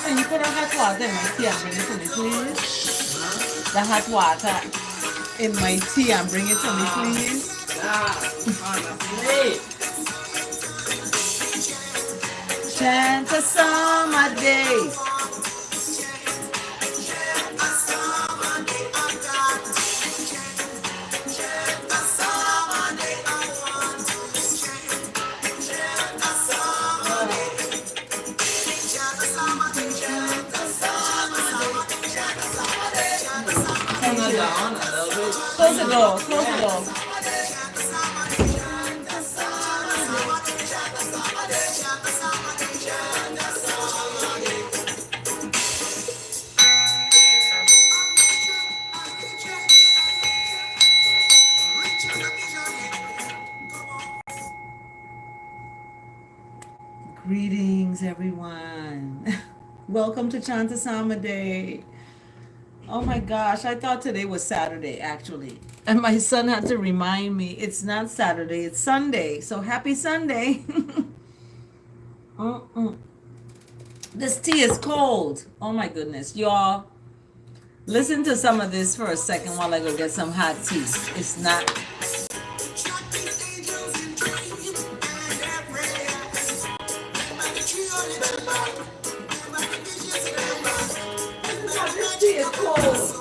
And you put a hot water in my tea and bring it to me, please. The hot water in my tea and bring it to me, please. Chant a summer day. Close the door, close the door. Greetings, everyone. Welcome to Chantasama Day. Oh my gosh, I thought today was Saturday, actually. And my son had to remind me it's not Saturday, it's Sunday. So happy Sunday. This tea is cold. Oh my goodness. Y'all, listen to some of this for a second while I go get some hot tea. It's not. This tea is cold.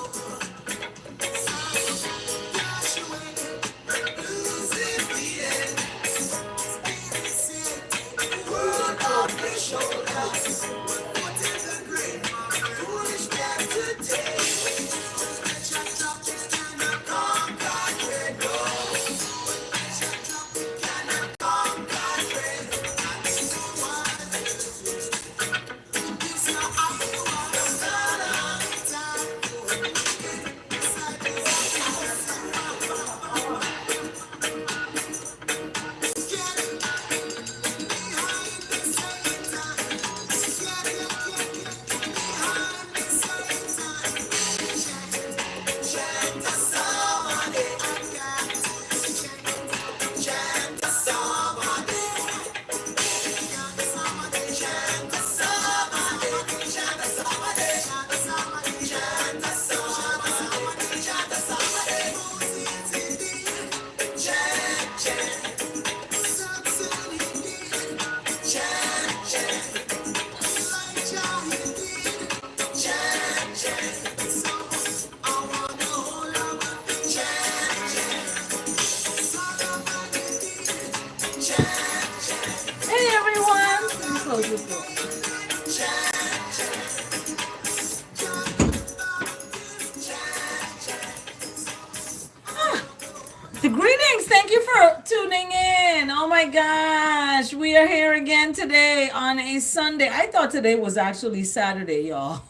The greetings. Thank you for tuning in. Oh my gosh. We are here again today on a Sunday. I thought today was actually Saturday, y'all.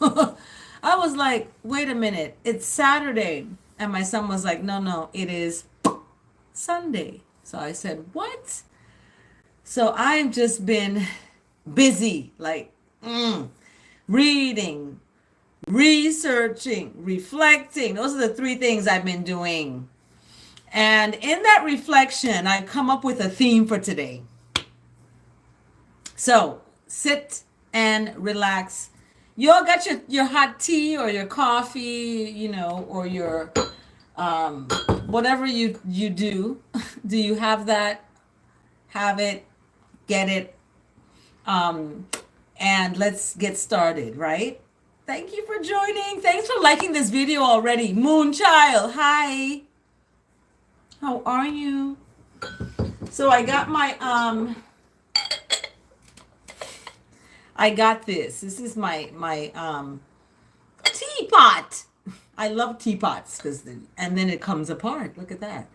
I was like, wait a minute. It's Saturday. And my son was like, no, it is Sunday. So I said, what? So I've just been busy, like reading, researching, reflecting. Those are the three things I've been doing. And in that reflection, I come up with a theme for today. So sit and relax. You all got your hot tea or your coffee, or your whatever you do. Do you have that? Have it, get it. And let's get started, right? Thank you for joining. Thanks for liking this video already. Moonchild, hi. How are you? So I got my I got this. This is my teapot. I love teapots and then it comes apart. Look at that.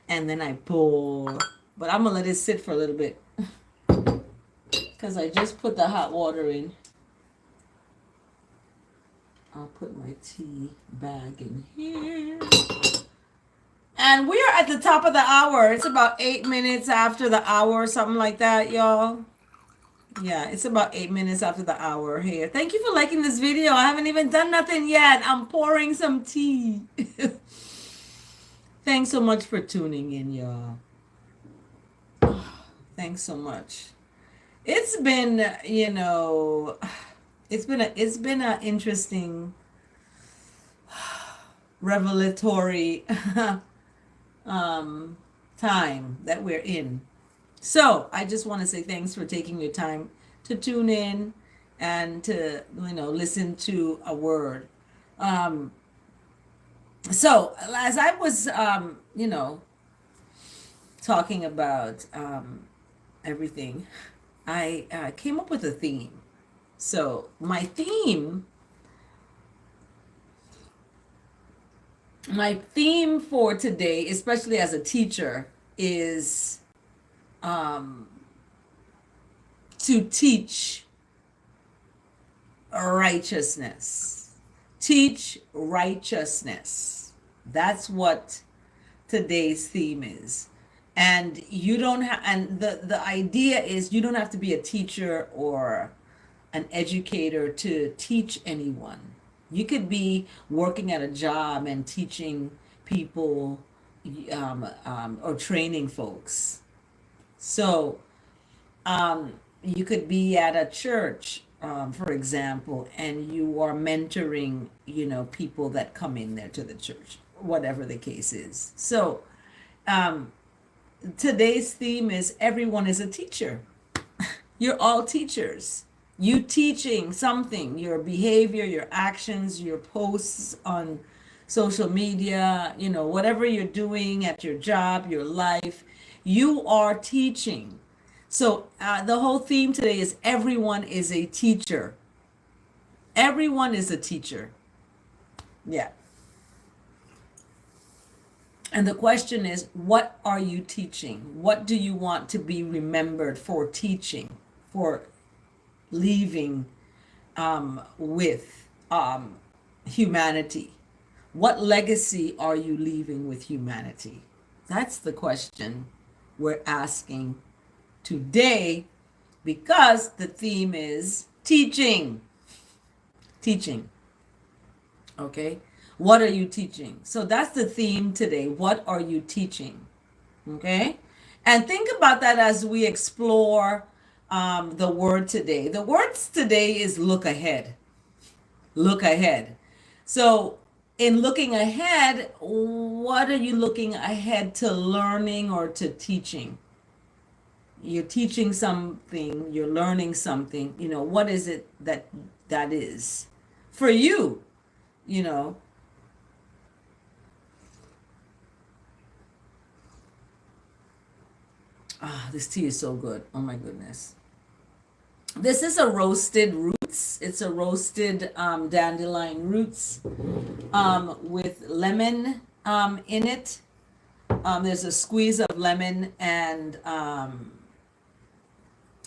And then I pour, but I'm gonna let it sit for a little bit because I just put the hot water in. I'll put my tea bag in here. And we are at the top of the hour. It's about 8 minutes after the hour, something like that, y'all. Yeah, it's about 8 minutes after the hour here. Thank you for liking this video. I haven't even done nothing yet. I'm pouring some tea. Thanks so much for tuning in, y'all. Thanks so much. It's been, it's been an interesting, revelatory time that we're in. So I just want to say thanks for taking your time to tune in and to, listen to a word. So as I was, talking about everything, I came up with a theme. So my theme for today, especially as a teacher, is to teach righteousness. Teach righteousness. That's what today's theme is. And you don't have, and the idea is you don't have to be a teacher or an educator to teach anyone. You could be working at a job and teaching people or training folks. So you could be at a church, for example, and you are mentoring, people that come in there to the church, whatever the case is. So today's theme is everyone is a teacher. You're all teachers. You teaching something, your behavior, your actions, your posts on social media, whatever you're doing at your job, your life, you are teaching. So the whole theme today is everyone is a teacher. Everyone is a teacher. Yeah. And the question is, what are you teaching? What do you want to be remembered for teaching, for leaving with humanity? What legacy are you leaving with humanity? That's the question we're asking today, because the theme is teaching. Teaching. Okay? What are you teaching? So that's the theme today. What are you teaching? Okay? And think about that as we explore the word today. The words today is look ahead. Look ahead. So in looking ahead, what are you looking ahead to learning or to teaching? You're teaching something, you're learning something, what is it that is for you, this tea is so good. Oh my goodness. This is a roasted roots. It's a roasted dandelion roots with lemon in it. There's a squeeze of lemon and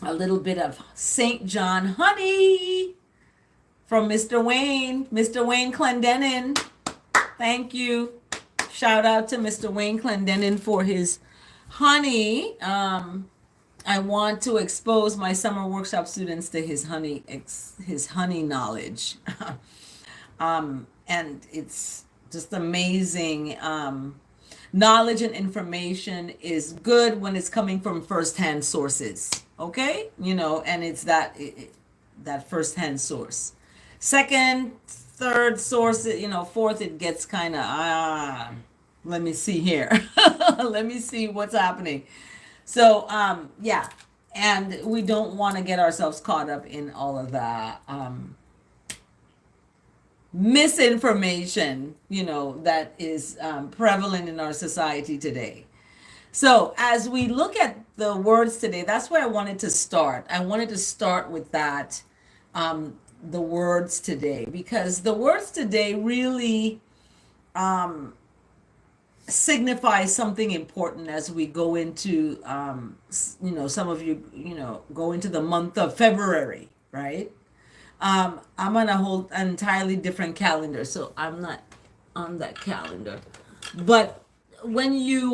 a little bit of St. John honey from Mr. Wayne Clendenin. Thank you. Shout out to Mr. Wayne Clendenin for his honey. I want to expose my summer workshop students to his honey knowledge. And it's just amazing. Knowledge and information is good when it's coming from firsthand sources. Okay? And it's that firsthand source. Second, third source, fourth, it gets kind of, let me see here. Let me see what's happening. So, yeah. And we don't want to get ourselves caught up in all of the misinformation, that is prevalent in our society today. So as we look at the words today, that's where I wanted to start. I wanted to start with that. the words today, because the words today really signify something important as we go into, some of you, go into the month of February, right? I'm on a whole entirely different calendar, so I'm not on that calendar. But when you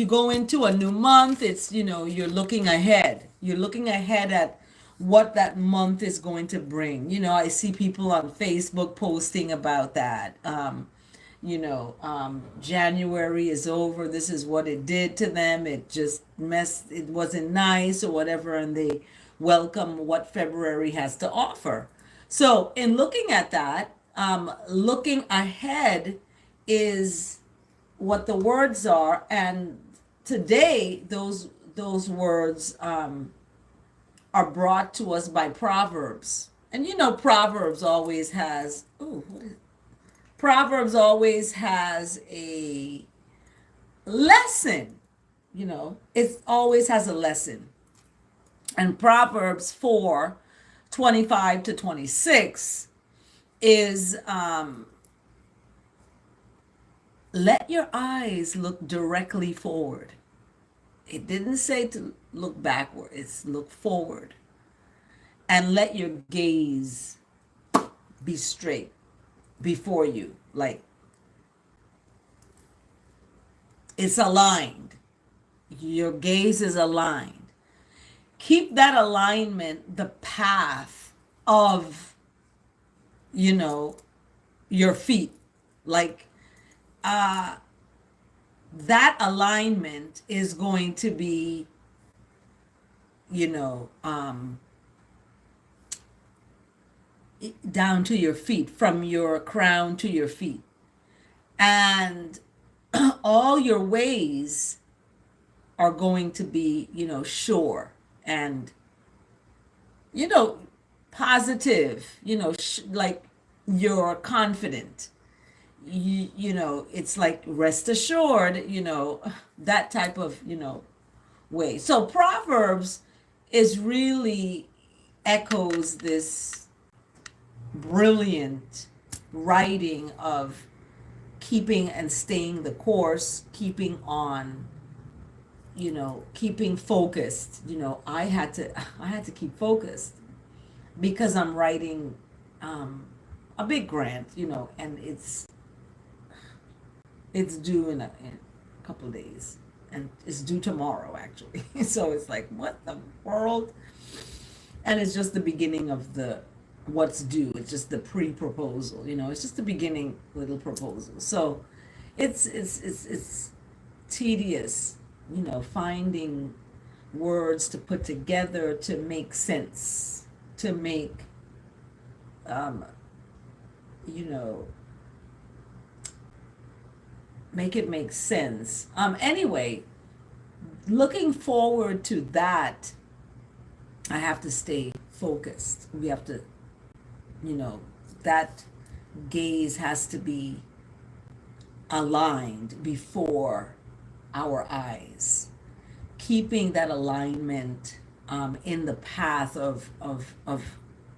go into a new month, it's, you're looking ahead. You're looking ahead at what that month is going to bring. I see people on Facebook posting about that. January is over. This is what it did to them. It just messed, it wasn't nice or whatever, and they welcome what February has to offer. So, in looking at that, looking ahead is what the words are, and today those words are brought to us by Proverbs. And Proverbs always has, Proverbs always has a lesson. It always has a lesson. And Proverbs 4:25-26 is, let your eyes look directly forward. It didn't say to look backward, it's look forward. And let your gaze be straight before you. Like, it's aligned. Your gaze is aligned. Keep that alignment the path of, your feet. Like, that alignment is going to be, down to your feet, from your crown to your feet. And all your ways are going to be, sure and, positive, like you're confident. It's like rest assured, that type of, way. So Proverbs is really echoes this brilliant writing of keeping and staying the course, keeping on, keeping focused. I had to keep focused because I'm writing a big grant, and it's due in a couple of days, and it's due tomorrow actually. So it's like, what the world? And it's just the beginning of the what's due. It's just the pre-proposal, it's just the beginning little proposal. So it's tedious, finding words to put together to make sense, to make you know make it make sense. Anyway, looking forward to that, I have to stay focused. We have to, that gaze has to be aligned before our eyes, keeping that alignment in the path of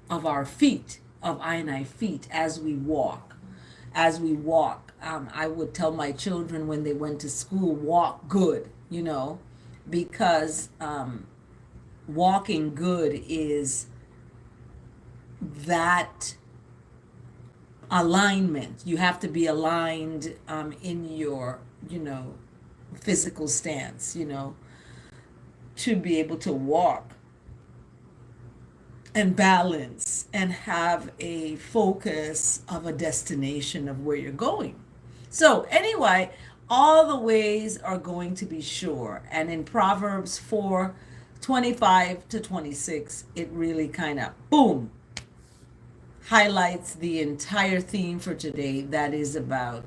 our feet, of I and I feet, as we walk. I would tell my children when they went to school, walk good, because walking good is that alignment. You have to be aligned in your, physical stance, to be able to walk and balance and have a focus of a destination of where you're going. So anyway, all the ways are going to be sure. And in Proverbs 4:25-26, it really kind of, boom, highlights the entire theme for today, that is about,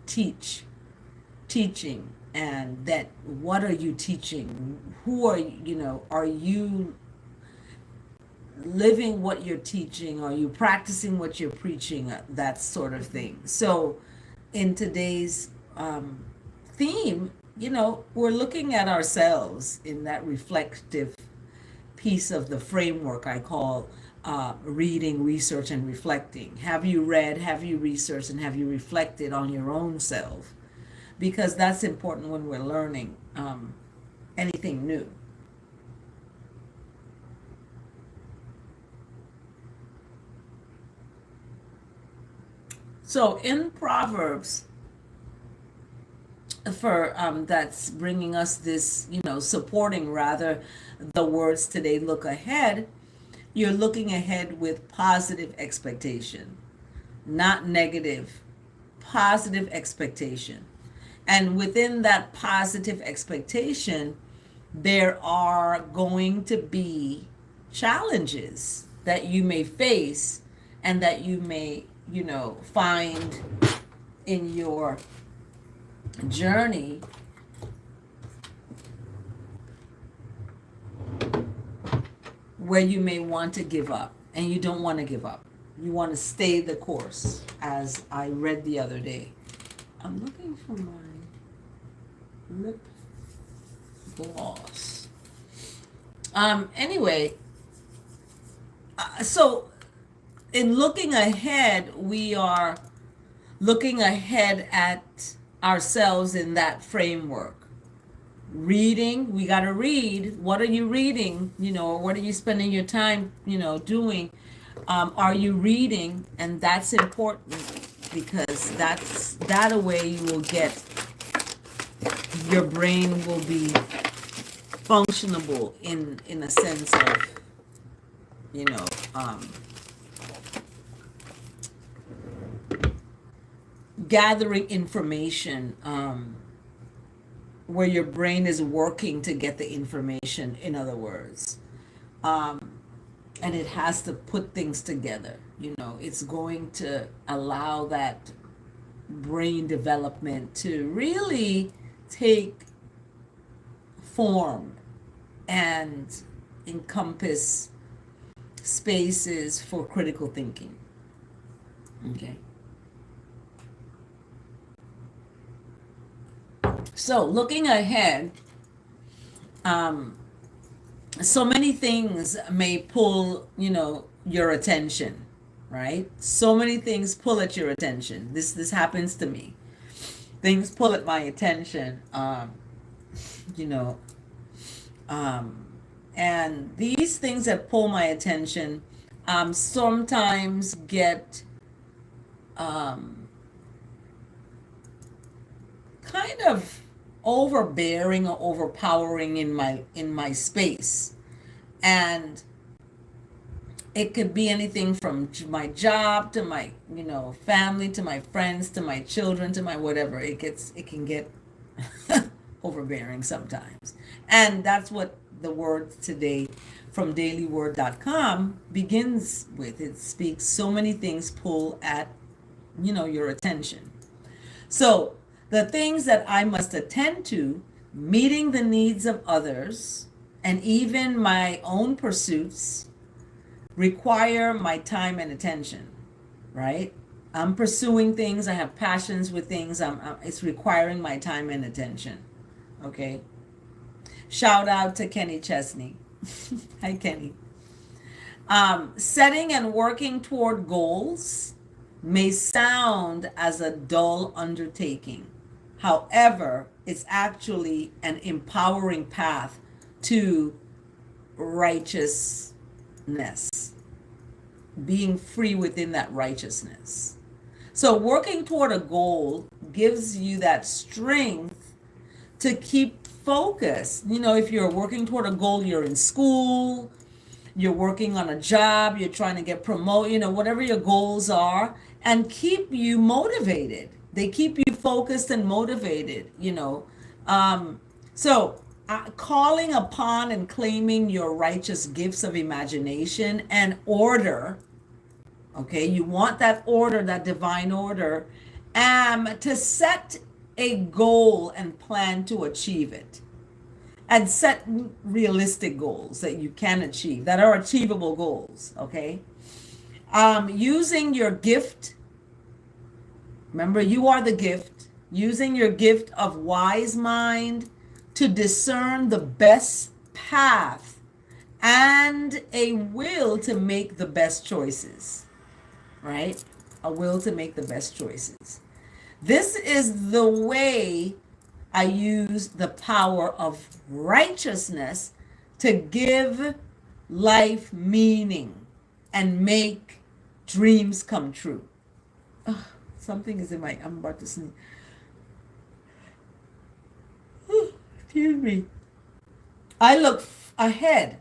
teaching, and that what are you teaching? Who are are you living what you're teaching? Are you practicing what you're preaching? That sort of thing. So in today's theme, we're looking at ourselves in that reflective piece of the framework I call reading, research, and reflecting. Have you read, have you researched, and have you reflected on your own self? Because that's important when we're learning anything new. So in Proverbs, for that's bringing us this, supporting rather the words today, look ahead. You're looking ahead with positive expectation, not negative, positive expectation. And within that positive expectation, there are going to be challenges that you may face and that you may, find in your journey where you may want to give up, and you don't want to give up. You want to stay the course, as I read the other day. I'm looking for my lip gloss. Anyway, so in looking ahead, we are looking ahead at ourselves in that framework. Reading, we got to read. What are you reading? What are you spending your time, doing? Are you reading? And that's important, because that way you will get, your brain will be functionable in a sense of, gathering information, where your brain is working to get the information, in other words. And it has to put things together. It's going to allow that brain development to really take form and encompass spaces for critical thinking. Okay. So looking ahead, so many things may pull, your attention, right? So many things pull at your attention. This happens to me. Things pull at my attention, and these things that pull my attention sometimes get kind of overbearing or overpowering in my space. And it could be anything from my job to my family, to my friends, to my children, to my whatever. It can get overbearing sometimes. And that's what the word today from dailyword.com begins with. It speaks, so many things pull at your attention. So the things that I must attend to, meeting the needs of others, and even my own pursuits, require my time and attention, right? I'm pursuing things, I have passions with things, it's requiring my time and attention, okay? Shout out to Kenny Chesney. Hi, Kenny. Setting and working toward goals may sound as a dull undertaking. However, it's actually an empowering path to righteousness, being free within that righteousness. So working toward a goal gives you that strength to keep focused. If you're working toward a goal, you're in school, you're working on a job, you're trying to get promoted, whatever your goals are, and keep you motivated. They keep you focused and motivated, So calling upon and claiming your righteous gifts of imagination and order, okay? You want that order, that divine order, to set a goal and plan to achieve it. And set realistic goals that you can achieve, that are achievable goals, okay? Using your gift, remember you are the gift, using your gift of wise mind to discern the best path and a will to make the best choices, right? A will to make the best choices. This is the way I use the power of righteousness to give life meaning and make dreams come true. Ugh, something is in my, I'm about to sneeze. Excuse me. I look ahead,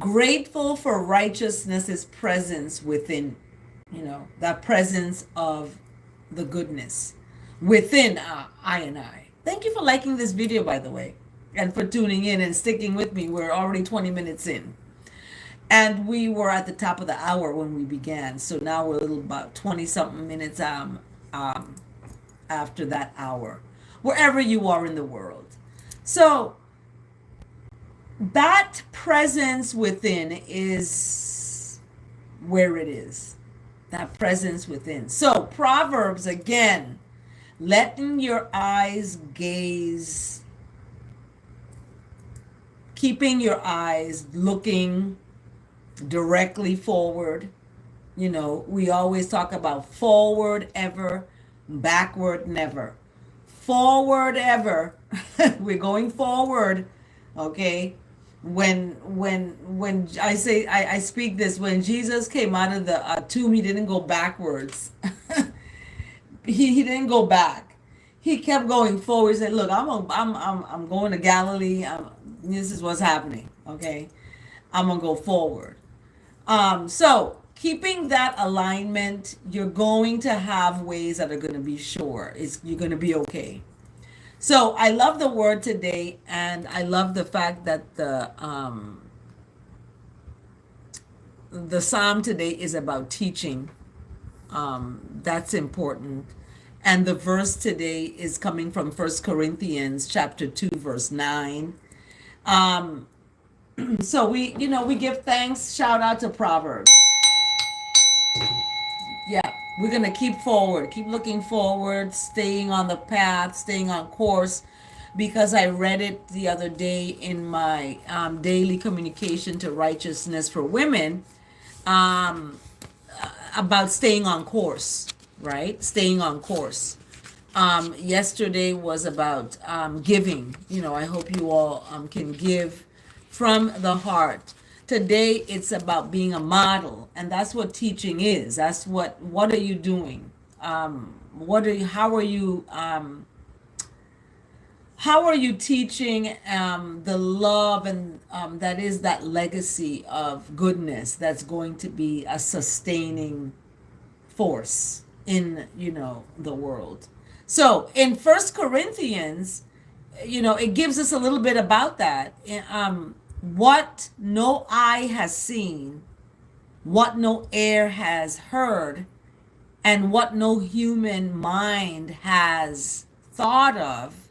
grateful for righteousness's presence within, that presence of the goodness within I and I. Thank you for liking this video, by the way, and for tuning in and sticking with me. We're already 20 minutes in. And we were at the top of the hour when we began. So now we're a little about 20 something minutes after that hour, wherever you are in the world. So that presence within is where it is. That presence within. So Proverbs again, letting your eyes gaze, keeping your eyes looking directly forward. We always talk about forward ever, backward never. Forward ever. We're going forward. Okay. When I say I speak this, when Jesus came out of the tomb, he didn't go backwards. he didn't go back. He kept going forward. He said, "Look, I'm going to Galilee. This is what's happening. Okay, I'm gonna go forward." So keeping that alignment, you're going to have ways that are going to be sure. You're going to be okay. So I love the word today, and I love the fact that the psalm today is about teaching. That's important. And the verse today is coming from 1 Corinthians chapter 2, verse 9. So we give thanks, shout out to Proverbs. Yeah, we're going to keep forward, keep looking forward, staying on the path, staying on course, because I read it the other day in my daily communication to righteousness for women, about staying on course, right? Staying on course. Yesterday was about giving. I hope you all can give from the heart. Today it's about being a model, and that's what teaching is. That's what are you doing? How are you teaching the love and that is that legacy of goodness that's going to be a sustaining force in the world. So in 1 Corinthians, it gives us a little bit about that. What no eye has seen, what no ear has heard, and what no human mind has thought of,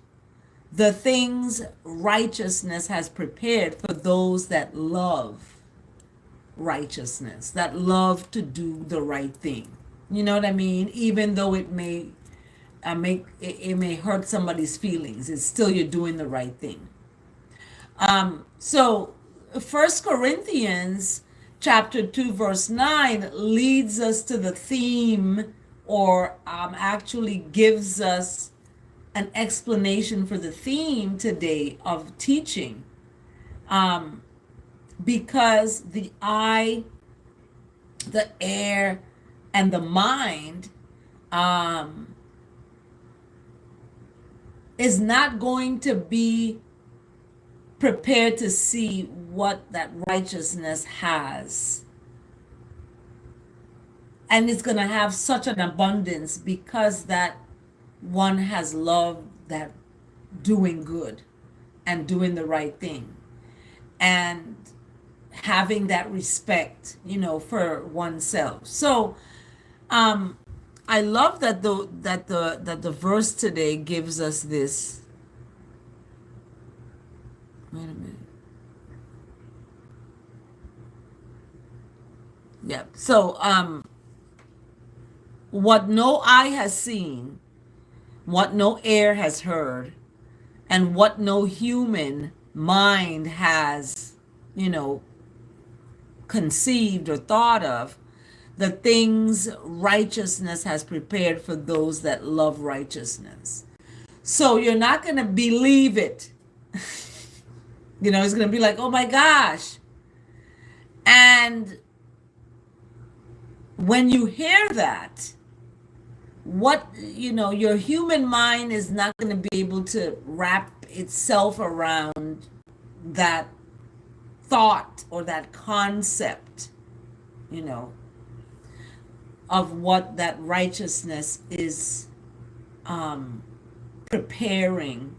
the things righteousness has prepared for those that love righteousness, that love to do the right thing. You know what I mean? Even though it may hurt somebody's feelings, it's still you're doing the right thing. So 1 Corinthians chapter 2 verse 9 leads us to the theme, or actually gives us an explanation for the theme today of teaching. Because the eye, the ear, and the mind is not going to be prepared to see what that righteousness has. And it's going to have such an abundance because that one has loved that doing good and doing the right thing and having that respect, for oneself. So I love that the verse today gives us this. Wait a minute. Yep. So what no eye has seen, what no ear has heard, and what no human mind has you know, conceived or thought of, the things righteousness has prepared for those that love righteousness. So you're not going to believe it. It's going to be like, oh my gosh. And when you hear that, your human mind is not going to be able to wrap itself around that thought or that concept, of what that righteousness is preparing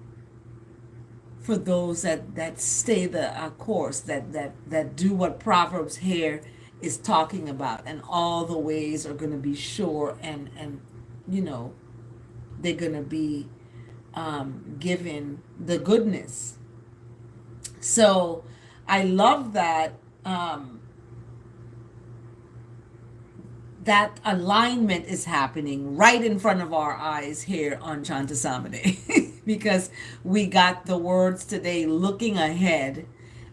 for those that stay the course, that do what Proverbs here is talking about, and all the ways are going to be sure, and they're going to be given the goodness. So I love that that alignment is happening right in front of our eyes here on Chantasamade because we got the words today looking ahead.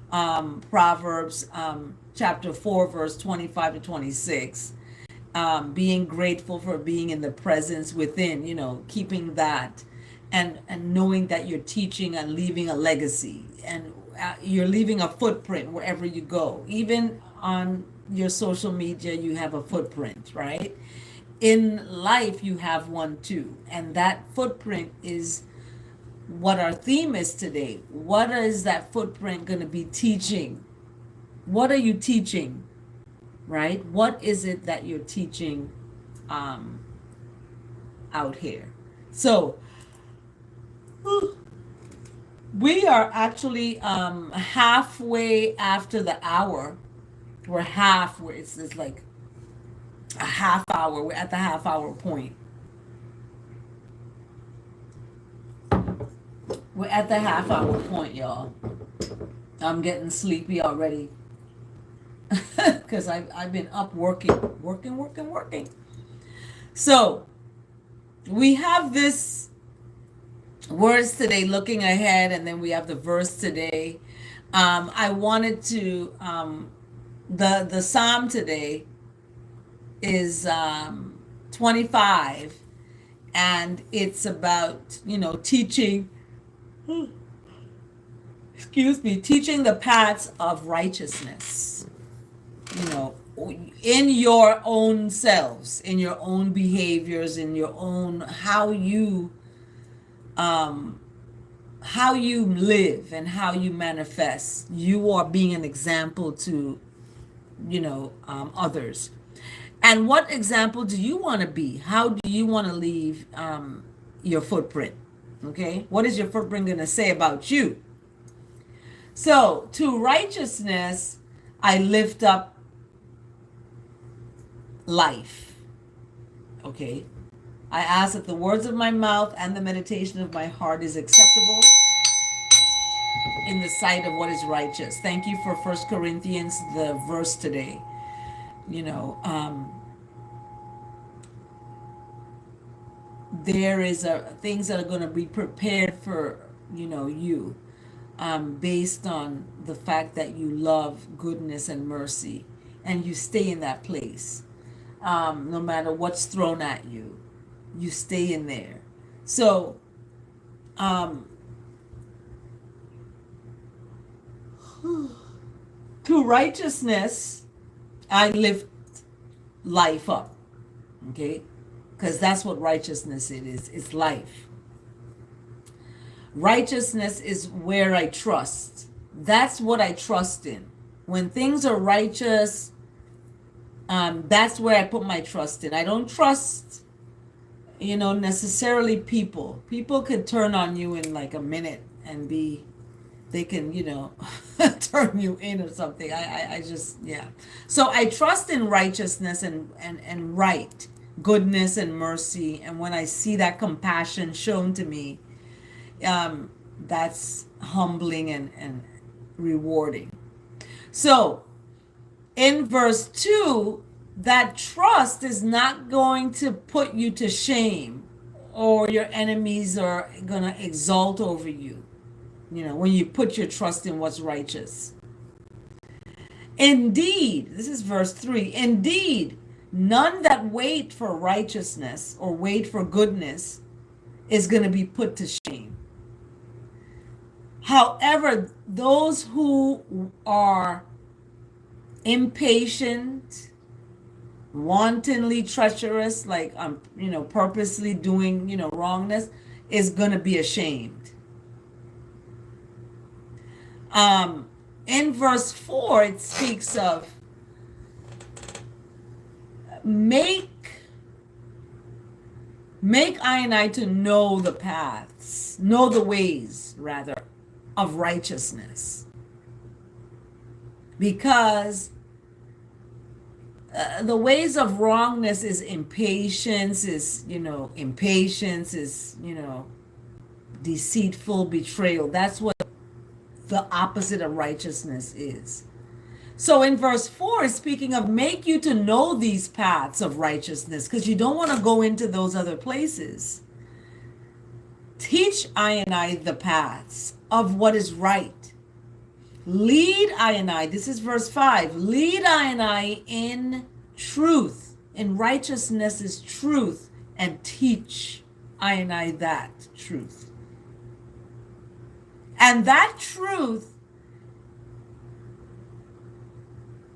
Proverbs chapter 4 verse 25 to 26, being grateful for being in the presence within, keeping that, and knowing that you're teaching and leaving a legacy, and you're leaving a footprint wherever you go. Even on your social media, you have a footprint, right? In life, you have one too. And that footprint is what our theme is today. What is that footprint going to be teaching? What are you teaching, right? What is it that you're teaching out here? So, we are actually halfway after the hour. We're halfway. It's like a half hour. We're at the half hour point. We're at the half hour point, y'all. I'm getting sleepy already because I've been up working. So we have this words today, looking ahead, and then we have the verse today. I wanted to the psalm today is 25, and it's about teaching teaching the paths of righteousness, in your own selves, in your own behaviors, in your own how you live and how you manifest. You are being an example to others. And what example do you want to be? How do you want to leave your footprint? Okay, what is your footprint going to say about you? So, to righteousness, I lift up life. Okay, I ask that the words of my mouth and the meditation of my heart is acceptable in the sight of what is righteous. Thank you for 1 Corinthians, the verse today. There is things that are going to be prepared for you, based on the fact that you love goodness and mercy, and you stay in that place, no matter what's thrown at you. You stay in there. So to righteousness, I lift life up. Okay, because that's what righteousness it is. It's life. Righteousness is where I trust. That's what I trust in. When things are righteous, that's where I put my trust in. I don't trust, necessarily people. People could turn on you in like a minute and they can, turn you in or something. I just, yeah. So I trust in righteousness and right, goodness and mercy. And when I see that compassion shown to me, that's humbling and rewarding. So in verse 2, that trust is not going to put you to shame, or your enemies are going to exalt over you, when you put your trust in what's righteous. Indeed, this is verse 3. Indeed, none that wait for righteousness or wait for goodness is going to be put to shame. However, those who are impatient, wantonly treacherous, like purposely doing, wrongness, is going to be ashamed. In verse 4, it speaks of make I and I to know the paths, know the ways, rather, of righteousness. Because the ways of wrongness is impatience, deceitful betrayal. That's what the opposite of righteousness is. So in verse 4, it's speaking of make you to know these paths of righteousness, because you don't want to go into those other places. Teach I and I the paths of what is right. Lead I and I, this is verse 5, lead I and I in truth. In righteousness is truth, and teach I and I that truth. And that truth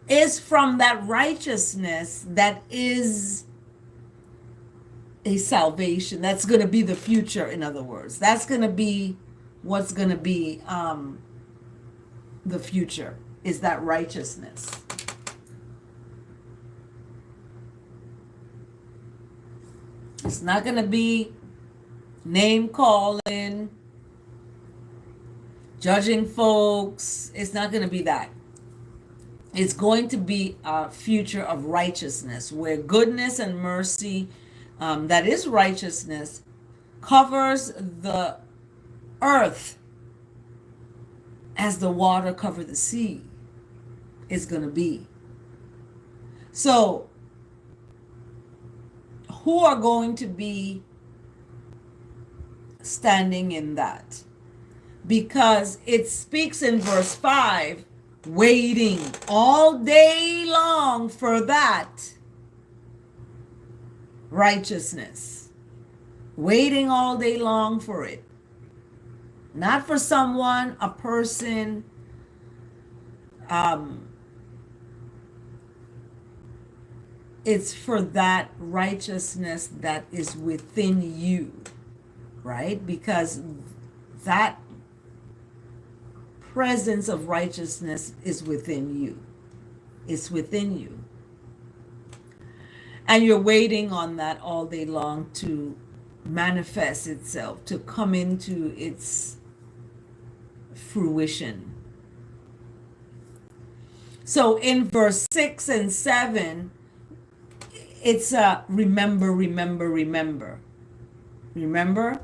is from that righteousness that is a salvation. That's going to be the future, in other words. That's going to be what's going to be the future, is that righteousness. It's not going to be name calling, judging folks. It's not going to be that. It's going to be a future of righteousness, where goodness and mercy, that is righteousness, covers the earth as the water cover the sea is going to be. So, who are going to be standing in that? Because it speaks in verse 5, waiting all day long for that righteousness. Waiting all day long for it. Not for someone, a person, it's for that righteousness that is within you, right? Because that presence of righteousness is within you. It's within you. And you're waiting on that all day long to manifest itself, to come into its fruition. So in verse 6 and 7, it's remember, remember, remember. Remember?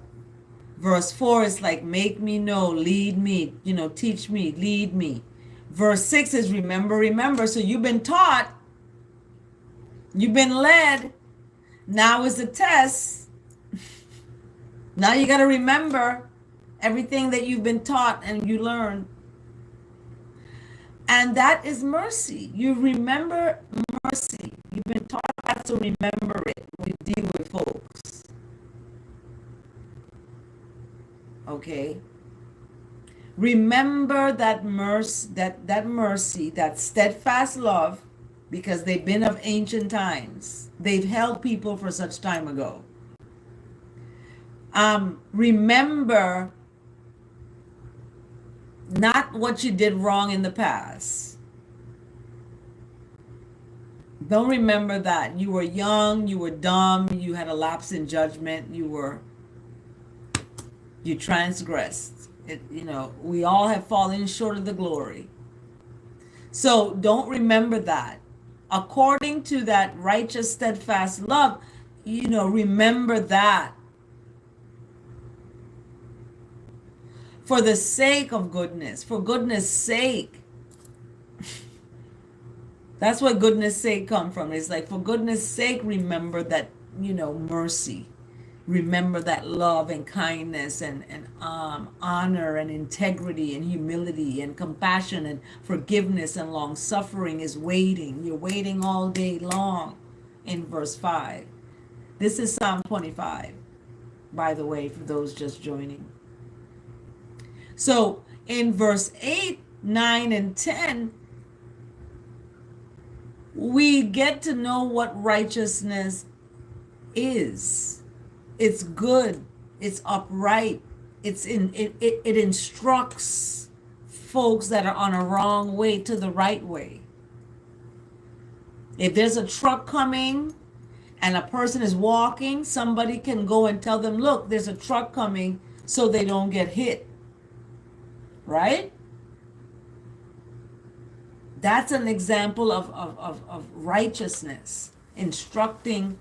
Verse 4 is like, make me know, lead me, teach me, lead me. Verse 6 is remember, remember. So you've been taught, you've been led. Now is the test. Now you got to remember everything that you've been taught and you learned. And that is mercy. You remember mercy. You've been taught how to remember it when you deal with folks. Okay? Remember that mercy, that mercy, that steadfast love, because they've been of ancient times. They've held people for such time ago. Remember not what you did wrong in the past. Don't remember that. You were young, you were dumb, you had a lapse in judgment, you transgressed. We all have fallen short of the glory. So don't remember that. According to that righteous, steadfast love, remember that. For the sake of goodness, for goodness sake. That's where goodness sake come from. It's like, for goodness sake, remember that, mercy. Remember that love and kindness and honor and integrity and humility and compassion and forgiveness and long suffering is waiting. You're waiting all day long in verse 5. This is Psalm 25, by the way, for those just joining. So in verse 8, 9, and 10, we get to know what righteousness is. It's good, it's upright, it instructs folks that are on a wrong way to the right way. If there's a truck coming and a person is walking, somebody can go and tell them, look, there's a truck coming, so they don't get hit. Right? That's an example of righteousness, instructing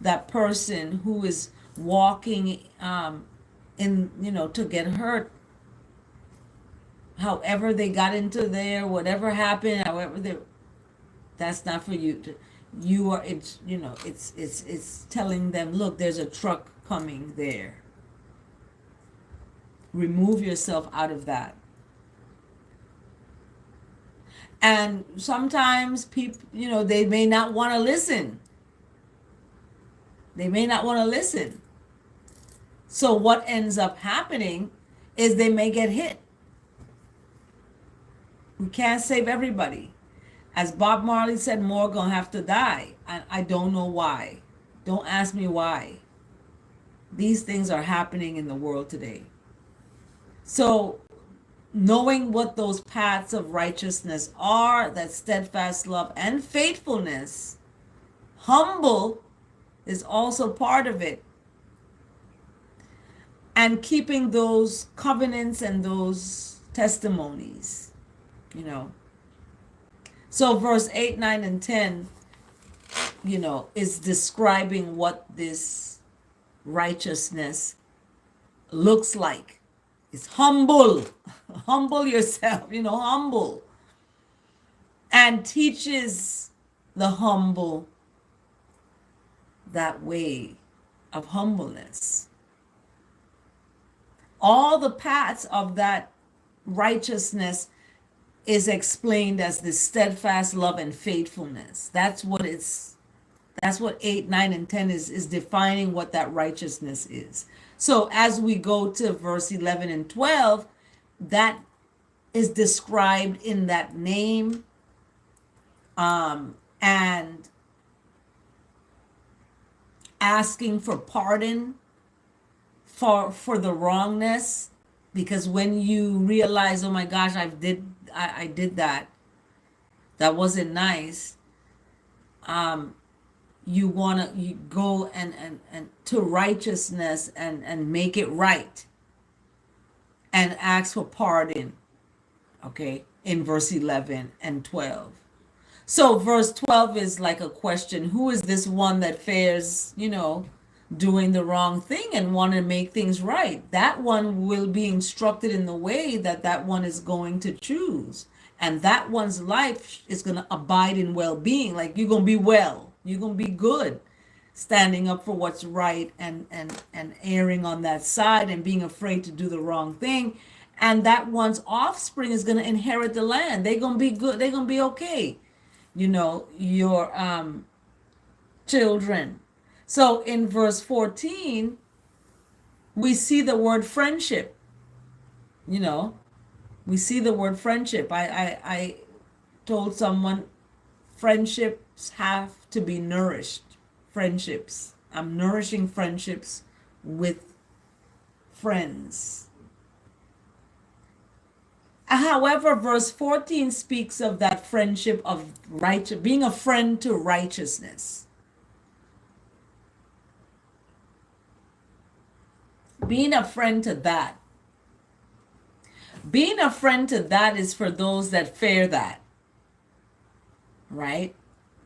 that person who is walking to get hurt. However they got into there, whatever happened, that's not for you to, it's telling them, look, there's a truck coming there. Remove yourself out of that. And sometimes people, they may not want to listen. They may not want to listen. So what ends up happening is they may get hit. We can't save everybody. As Bob Marley said, more gonna have to die. And I don't know why. Don't ask me why. These things are happening in the world today. So knowing what those paths of righteousness are, that steadfast love and faithfulness, humble is also part of it. And keeping those covenants and those testimonies, So verse 8, 9, and 10, is describing what this righteousness looks like. It's humble. Humble yourself, humble. And teaches the humble that way of humbleness. All the paths of that righteousness is explained as the steadfast love and faithfulness. That's what 8, 9, and 10 is defining what that righteousness is. So as we go to verse 11 and 12, that is described in that name, and asking for pardon for the wrongness, because when you realize, oh my gosh, I did that wasn't nice, you go and to righteousness and make it right and ask for pardon, okay, in verse 11 and 12. So verse 12 is like a question: who is this one that fares doing the wrong thing and want to make things right? That one will be instructed in the way that one is going to choose, and that one's life is going to abide in well-being. Like, you're going to be well, you're going to be good, standing up for what's right and erring on that side and being afraid to do the wrong thing. And that one's offspring is going to inherit the land. They're going to be good, they're going to be okay, your children. So in verse 14, we see the word friendship. We see the word friendship. I told someone, friendships have to be nourished. Friendships. I'm nourishing friendships with friends. However, verse 14 speaks of that friendship of being a friend to righteousness. Being a friend to that. Being a friend to that is for those that fear that, right?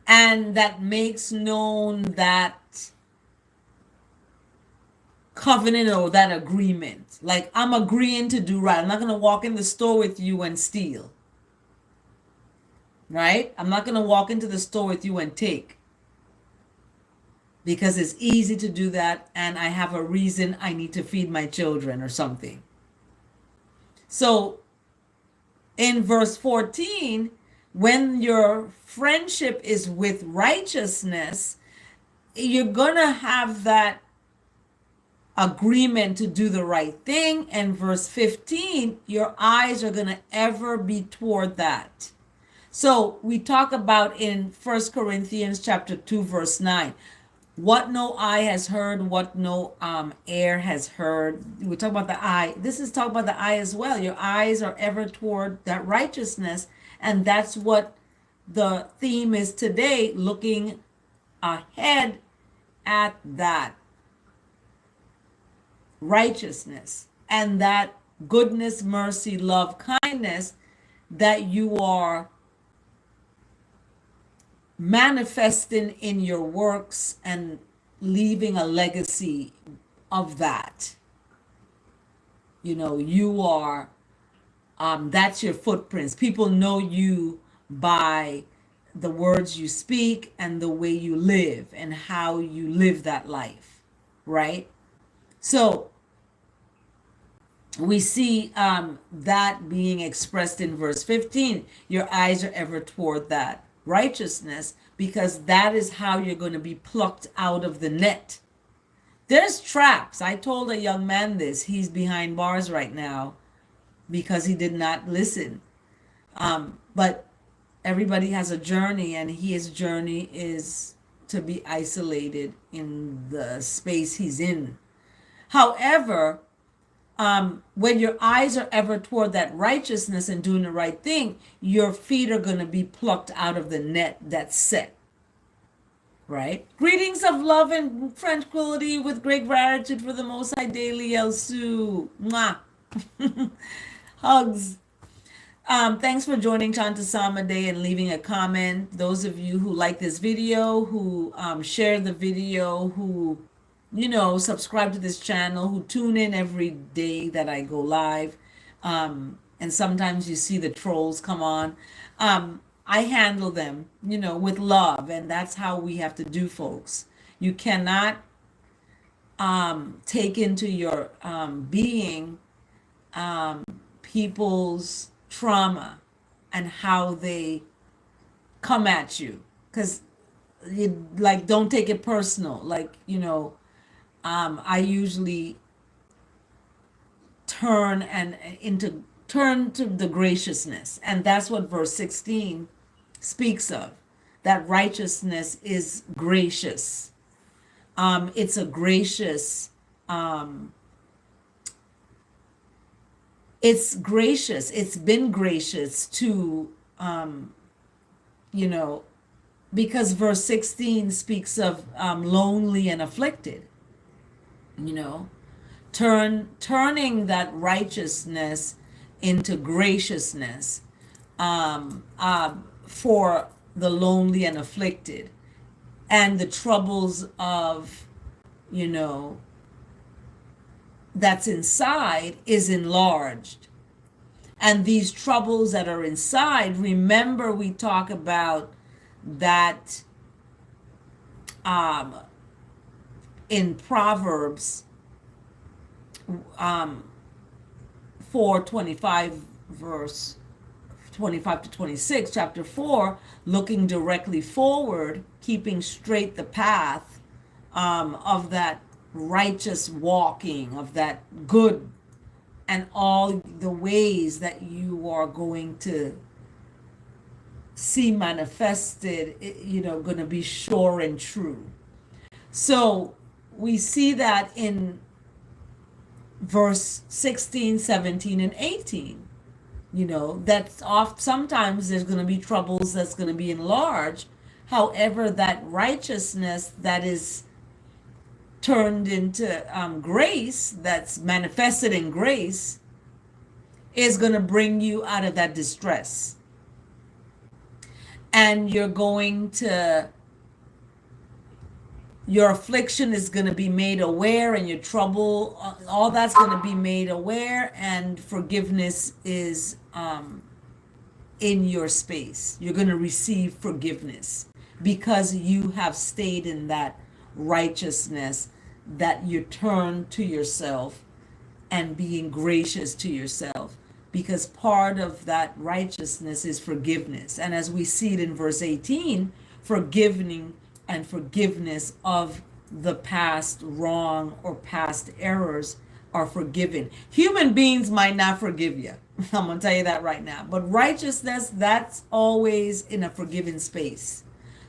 And that makes known that covenant or that agreement. Like, I'm agreeing to do right. I'm not going to walk in the store with you and steal, right? I'm not going to walk into the store with you and take. because it's easy to do that and I have a reason I need to feed my children or something. So in verse 14, when your friendship is with righteousness, you're going to have that agreement to do the right thing. And verse 15, your eyes are going to ever be toward that. So we talk about in 1 Corinthians chapter 2, verse 9, what no eye has heard, what no ear has heard. We talk about the eye. This is talk about the eye as well. Your eyes are ever toward that righteousness. And that's what the theme is today, looking ahead at that righteousness and that goodness, mercy, love, kindness that you are manifesting in your works and leaving a legacy of that. You know, you are, that's your footprints. People know you by the words you speak and the way you live and how you live that life, right? So we see that being expressed in verse 15. Your eyes are ever toward that righteousness, because that is how you're going to be plucked out of the net. There's traps. I told a young man this. He's behind bars right now because he did not listen. But everybody has a journey, and his journey is to be isolated in the space he's in. However, when your eyes are ever toward that righteousness and doing the right thing, your feet are going to be plucked out of the net that's set. Right? Greetings of love and tranquility with great gratitude for the Most High daily, El Su. Mwah. Hugs. Thanks for joining Chantasama Day and leaving a comment. Those of you who like this video, who share the video, who subscribe to this channel, who tune in every day that I go live. And sometimes you see the trolls come on. I handle them, with love. And that's how we have to do, folks. You cannot take into your being people's trauma and how they come at you. Because, don't take it personal. I usually turn to the graciousness, and that's what verse 16 speaks of. That righteousness is gracious. It's a gracious. It's gracious. It's been gracious to, because verse 16 speaks of lonely and afflicted. Turning that righteousness into graciousness for the lonely and afflicted, and the troubles of, that's inside is enlarged. And these troubles that are inside, remember we talk about that in Proverbs 4:25, verse 25 to 26, chapter 4, looking directly forward, keeping straight the path of that righteous walking, of that good, and all the ways that you are going to see manifested, going to be sure and true. So we see that in verse 16, 17, and 18. That's off. Sometimes there's going to be troubles that's going to be enlarged. However, that righteousness that is turned into grace, that's manifested in grace, is going to bring you out of that distress. And your affliction is going to be made aware, and your trouble, all that's going to be made aware, and forgiveness is in your space. You're going to receive forgiveness because you have stayed in that righteousness, that you turn to yourself and being gracious to yourself, because part of that righteousness is forgiveness. And as we see it in verse 18, forgiving and forgiveness of the past wrong or past errors are forgiven. Human beings might not forgive you. I'm going to tell you that right now. But righteousness, that's always in a forgiven space.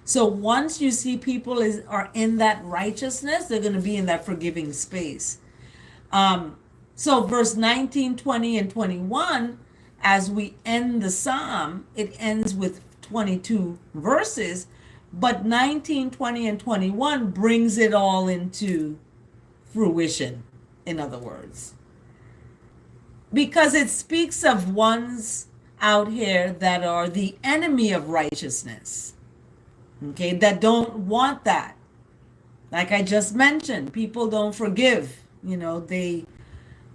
So once you see people are in that righteousness, they're going to be in that forgiving space. So verse 19, 20, and 21, as we end the psalm, it ends with 22 verses, but 19, 20, and 21 brings it all into fruition, in other words. Because it speaks of ones out here that are the enemy of righteousness, okay, that don't want that. Like I just mentioned, people don't forgive, they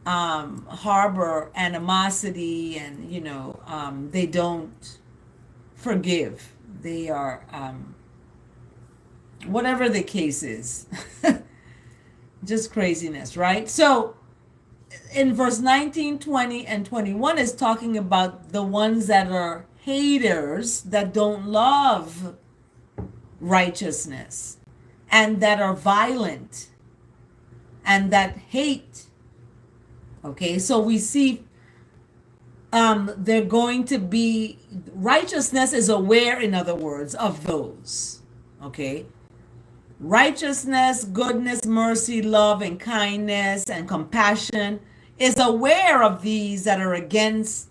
harbor animosity, and they don't forgive. They are whatever the case is. Just craziness, right? So in verse 19, 20, and 21 is talking about the ones that are haters, that don't love righteousness, and that are violent, and that hate. Okay, so we see they're going to be, righteousness is aware, in other words, of those. Okay, righteousness, goodness, mercy, love, and kindness, and compassion is aware of these that are against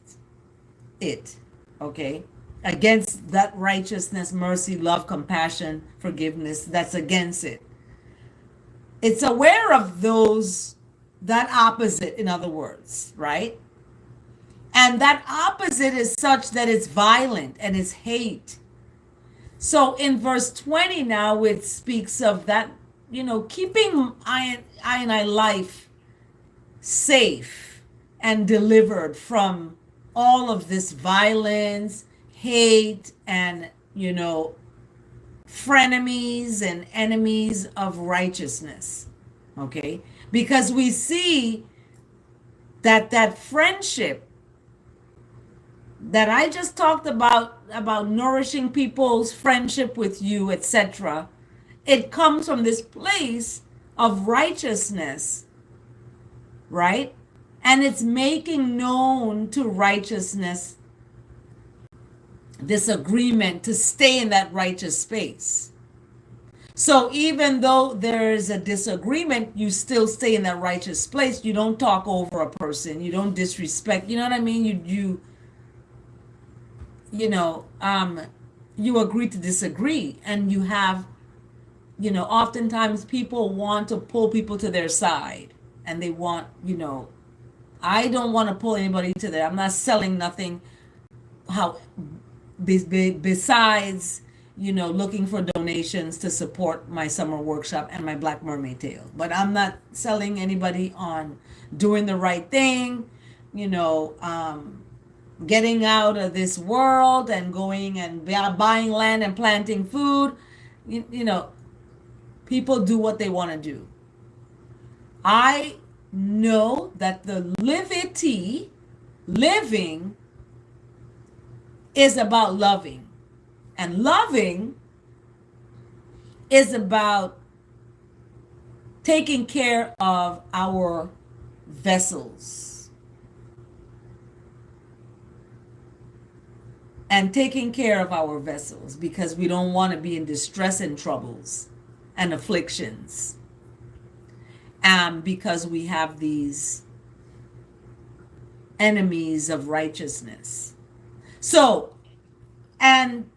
it. Okay, against that righteousness, mercy, love, compassion, forgiveness, that's against it. It's aware of those, that opposite, in other words, right? And that opposite is such that it's violent and it's hate. So in verse 20 now, it speaks of that, keeping I life safe and delivered from all of this violence, hate, and, frenemies and enemies of righteousness. Okay? Because we see that friendship that I just talked about nourishing people's friendship with you, etc., it comes from this place of righteousness, right? And it's making known to righteousness this agreement to stay in that righteous space. So even though there is a disagreement, you still stay in that righteous place. You don't talk over a person. You don't disrespect. You know what I mean? You agree to disagree, and you have, oftentimes people want to pull people to their side, and they want, I don't want to pull anybody to there. I'm not selling nothing besides, looking for donations to support my summer workshop and my Black Mermaid Tale. But I'm not selling anybody on doing the right thing, getting out of this world and going and buying land and planting food. People do what they want to do. I know that the living is about loving, and loving is about taking care of our vessels and taking care of our vessels, because we don't want to be in distress and troubles and afflictions, because we have these enemies of righteousness. So, and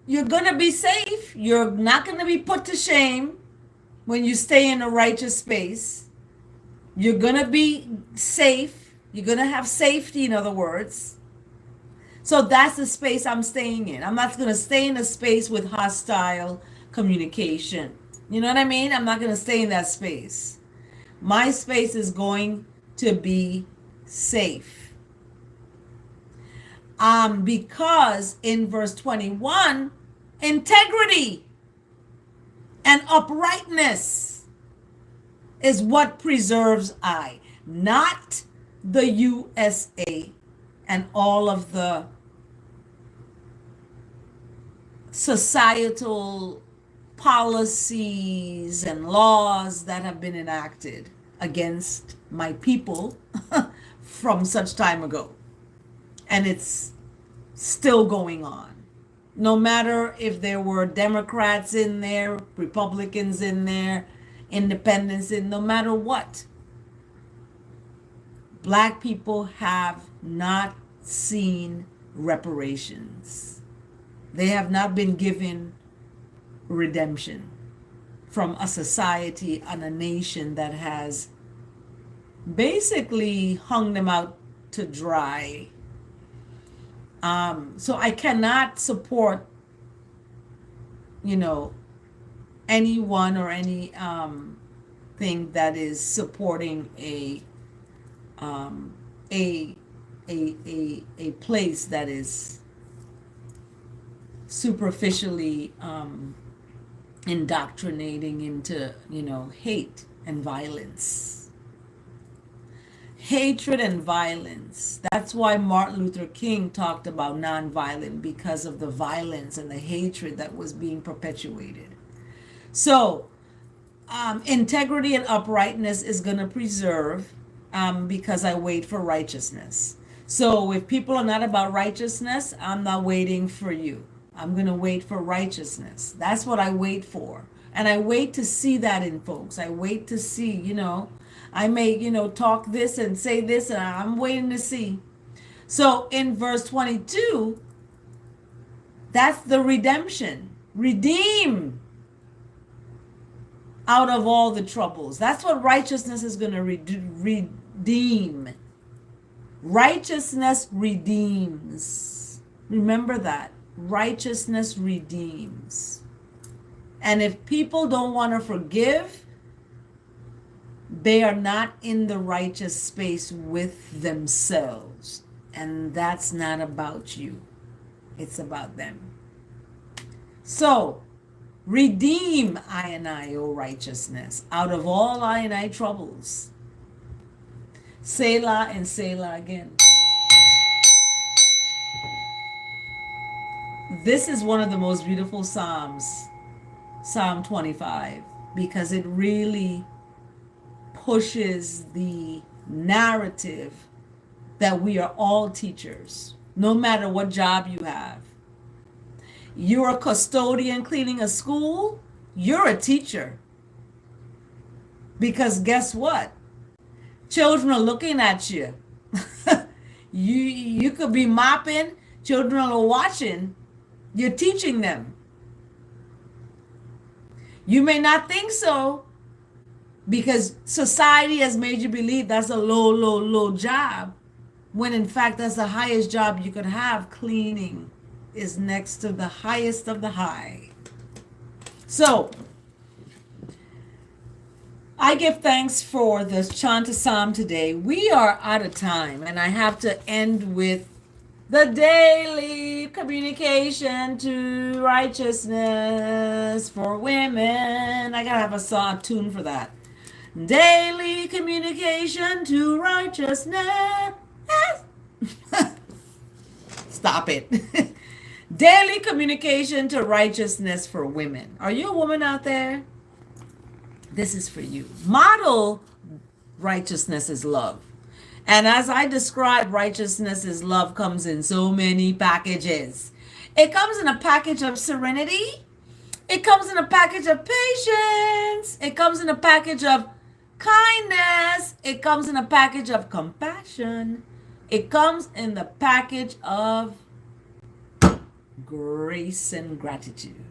you're going to be safe. You're not going to be put to shame when you stay in a righteous space. You're going to be safe. You're going to have safety, in other words. So that's the space I'm staying in. I'm not going to stay in a space with hostile communication. You know what I mean? I'm not going to stay in that space. My space is going to be safe. Because in verse 21, integrity and uprightness is what preserves I, not the USA and all of the societal policies and laws that have been enacted against my people from such time ago. And it's still going on. No matter if there were Democrats in there, Republicans in there, independents in, no matter what, Black people have not seen reparations. They have not been given redemption from a society and a nation that has basically hung them out to dry. So I cannot support, anyone or any thing that is supporting a place that is superficially indoctrinating into, hate and violence. Hatred and violence. That's why Martin Luther King talked about nonviolent, because of the violence and the hatred that was being perpetuated. So, integrity and uprightness is going to preserve because I wait for righteousness. So, if people are not about righteousness, I'm not waiting for you. I'm going to wait for righteousness. That's what I wait for. And I wait to see that in folks. I wait to see, I may, talk this and say this, and I'm waiting to see. So in verse 22, that's the redemption. Redeem out of all the troubles. That's what righteousness is going to redeem. Righteousness redeems. Remember that. Righteousness redeems. And if people don't want to forgive, they are not in the righteous space with themselves. And that's not about you. It's about them. So, redeem I and I, O righteousness, out of all I and I troubles. Selah and Selah again. This is one of the most beautiful Psalms, Psalm 25, because it really pushes the narrative that we are all teachers, no matter what job you have. You're a custodian cleaning a school, you're a teacher. Because guess what? Children are looking at you. You could be mopping, children are watching, you're teaching them. You may not think so, because society has made you believe that's a low job, when in fact that's the highest job you could have. Cleaning is next to the highest of the high. So, I give thanks for this chant psalm today. We are out of time, and I have to end with the daily communication to righteousness for women. I gotta have a tune for that. Daily communication to righteousness. Stop it. Daily communication to righteousness for women. Are you a woman out there? This is for you. Model righteousness is love. And as I described, righteousness is love comes in so many packages. It comes in a package of serenity. It comes in a package of patience. It comes in a package of kindness. It comes in a package of compassion. It comes in the package of grace and gratitude.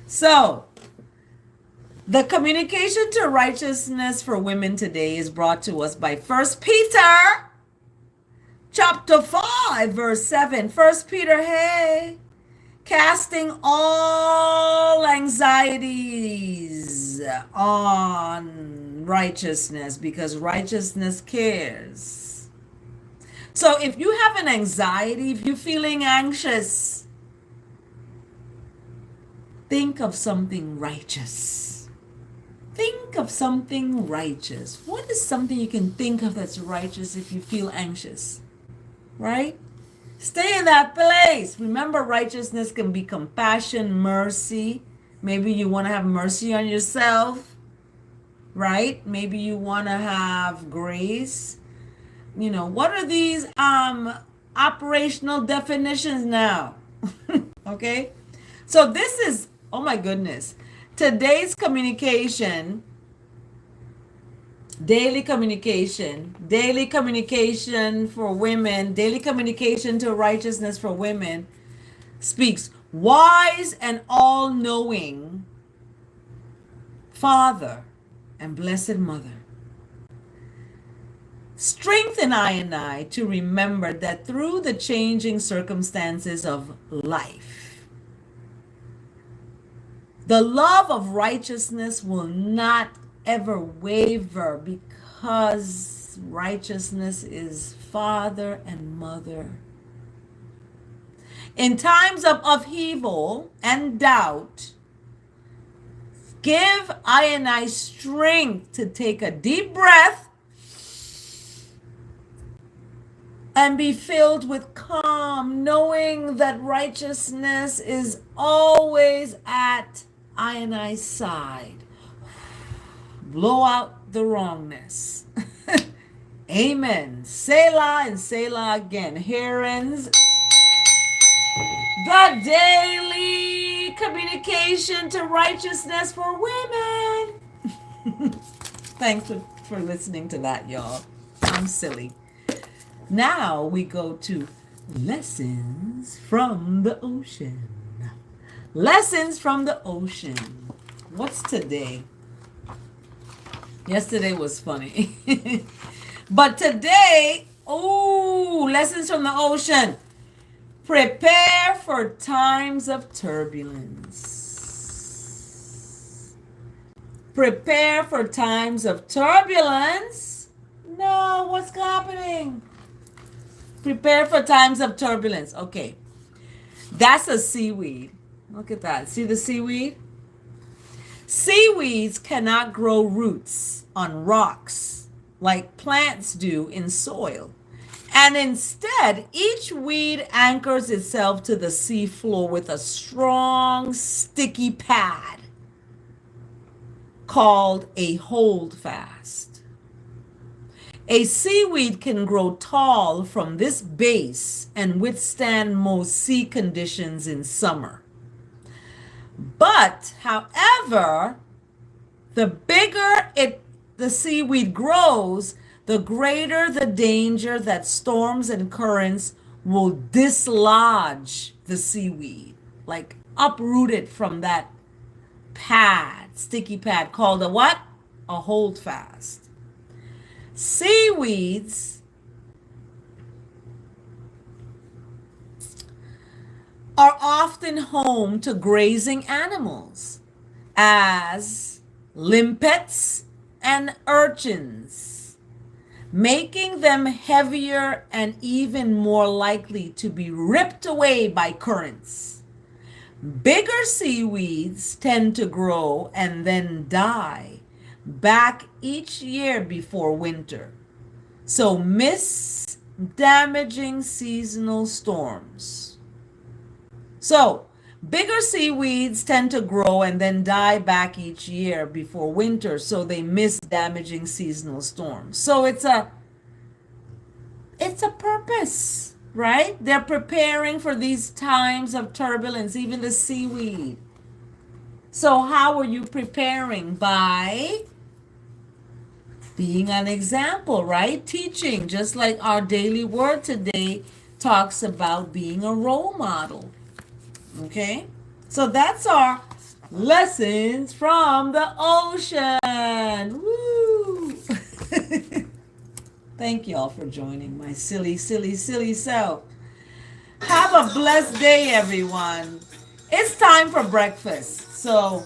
So, the communication to righteousness for women today is brought to us by 1 Peter chapter 5, verse 7. 1 Peter, hey, casting all anxieties on righteousness, because righteousness cares. So if you have an anxiety, if you're feeling anxious, Think of something righteous. Think of something righteous. What is something you can think of that's righteous if you feel anxious? Right? Stay in that place. Remember, righteousness can be compassion, mercy. Maybe you want to have mercy on yourself, right? Maybe you want to have grace. What are these operational definitions now? Okay? So this is, oh my goodness. Today's communication, daily communication for women, daily communication to righteousness for women speaks wise and all-knowing Father and Blessed Mother. Strengthen I and I to remember that through the changing circumstances of life, the love of righteousness will not ever waver, because righteousness is Father and Mother. In times of upheaval and doubt, give I and I strength to take a deep breath and be filled with calm, knowing that righteousness is always at I and I's side. Blow out the wrongness. Amen. Selah and Selah again. Here ends the daily communication to righteousness for women. Thanks for listening to that, y'all. I'm silly. Now we go to lessons from the ocean. Lessons from the ocean. What's today? Yesterday was funny. But today, lessons from the ocean. Prepare for times of turbulence. Prepare for times of turbulence? No, what's happening? Prepare for times of turbulence. Okay. That's a seaweed. Look at that. See the seaweed? Seaweeds cannot grow roots on rocks like plants do in soil. And instead, each weed anchors itself to the seafloor with a strong, sticky pad called a holdfast. A seaweed can grow tall from this base and withstand most sea conditions in summer. But, however, the bigger the seaweed grows, the greater the danger that storms and currents will dislodge the seaweed, like uproot it from that pad, sticky pad called a what? A holdfast. Seaweeds are often home to grazing animals as limpets and urchins, making them heavier and even more likely to be ripped away by currents. Bigger seaweeds tend to grow and then die back each year before winter, so miss damaging seasonal storms. So, bigger seaweeds tend to grow and then die back each year before winter, so they miss damaging seasonal storms. So it's a purpose, right? They're preparing for these times of turbulence, even the seaweed. So how are you preparing? By being an example, right? Teaching, just like our daily word today talks about being a role model. Okay, so that's our lessons from the ocean. Woo! Thank y'all for joining my silly self. Have a blessed day, everyone. It's time for breakfast, so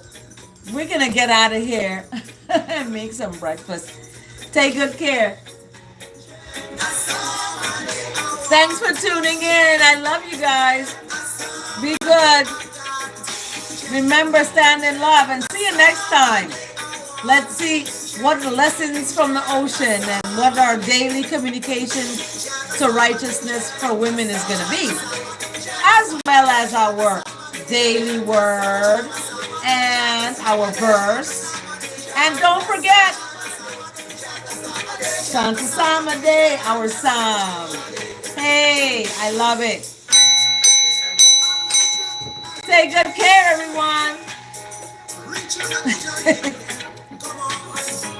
we're gonna get out of here and make some breakfast. Take good care. Thanks for tuning in. I love you guys. Be good. Remember, stand in love, and see you next time. Let's see what the lessons from the ocean and what our daily communication to righteousness for women is going to be, as well as our daily word and our verse. And don't forget, Santa Sama Day, our psalm. Hey, I love it. Take good care, everyone.